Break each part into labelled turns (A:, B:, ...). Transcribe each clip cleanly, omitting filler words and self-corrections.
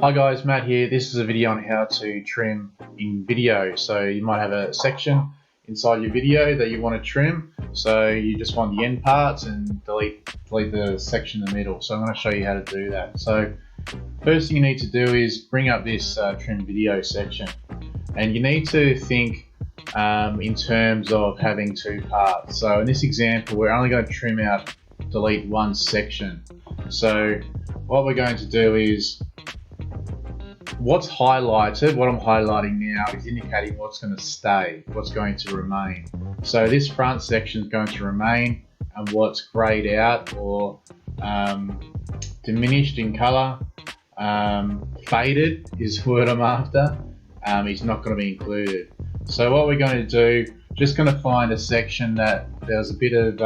A: Hi guys, Matt here. This is a video on how to trim Invideo. So you might have a section inside your video that you want to trim. So you just want the end parts and delete the section in the middle. So I'm going to show you how to do that. So first thing you need to do is bring up this trim video section. And you need to think in terms of having two parts. So in this example, we're only going to delete one section. So what we're going to do is what's highlighted, what I'm highlighting now is indicating what's going to stay, what's going to remain. So this front section is going to remain, and what's grayed out or diminished in color, faded is the word I'm after, is not going to be included. So what we're going to do, just going to find a section that there's a bit of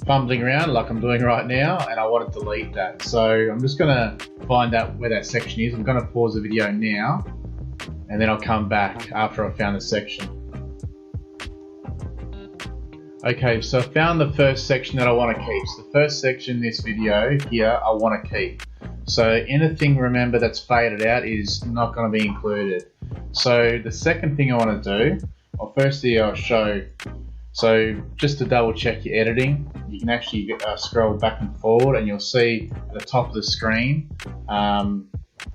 A: fumbling around like I'm doing right now, and I want to delete that. So I'm just going to find out where that section is. I'm going to pause the video now and then I'll come back after I've found the section. Okay, so I found the first section that I want to keep. So the first section in this video here I want to keep. So anything, remember, that's faded out is not going to be included. So the second thing I want to do, well, firstly I'll show. So just to double check your editing, you can actually scroll back and forward, and you'll see at the top of the screen,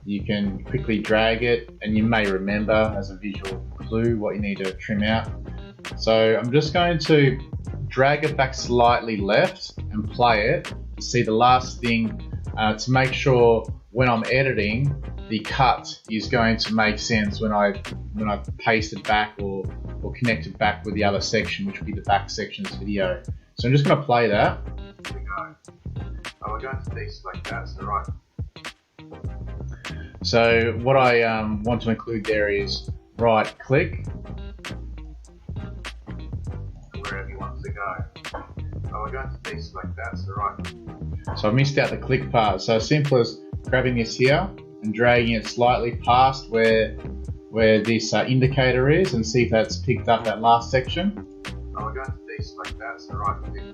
A: you can quickly drag it, and you may remember as a visual clue what you need to trim out. So I'm just going to drag it back slightly left and play it to see the last thing, to make sure when I'm editing, the cut is going to make sense when I paste it back or connect it back with the other section, which will be the back section of this video. So I'm just going to play that. Here we go. Oh, we're going to deselect that, so right. So what I want to include there is right click, wherever you want to go. Oh, we're going to deselect that, so right. So I missed out the click part. So as simple as grabbing this here and dragging it slightly past where this indicator is, and see if that's picked up that last section. Oh, we're going to deselect that, so right click.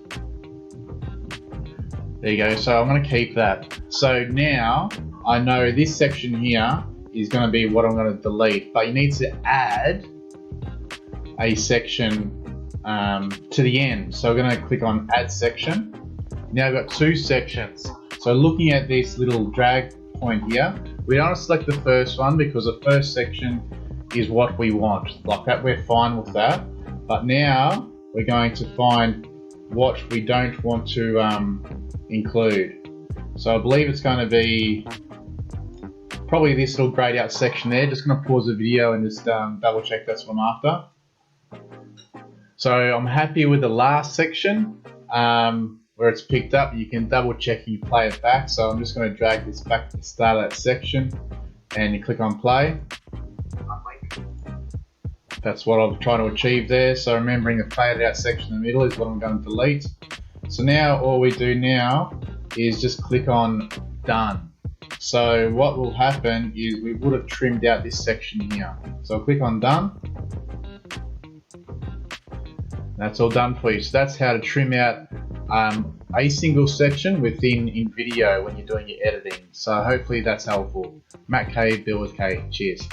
A: There you go. So I'm going to keep that. So now I know this section here is going to be what I'm going to delete, but you need to add a section to the end. So we're going to click on add section. Now I've got two sections. So looking at this little drag point here, we don't want to select the first one because the first section is what we want. Like that, we're fine with that. But now we're going to find what we don't want to include. So I believe it's going to be probably this little grayed out section there. Just going to pause the video and just double check that's what I'm after. So I'm happy with the last section where it's picked up. You can double check and you play it back. So I'm just going to drag this back to the start of that section, and you click on play. That's what I'm trying to achieve there. So remembering the faded out section in the middle is what I'm going to delete. So now all we do now is just click on done. So what will happen is we would have trimmed out this section here. So I'll click on done. That's all done for you. So that's how to trim out a single section within Invideo when you're doing your editing. So hopefully that's helpful. Matt K, Bill with K. Cheers.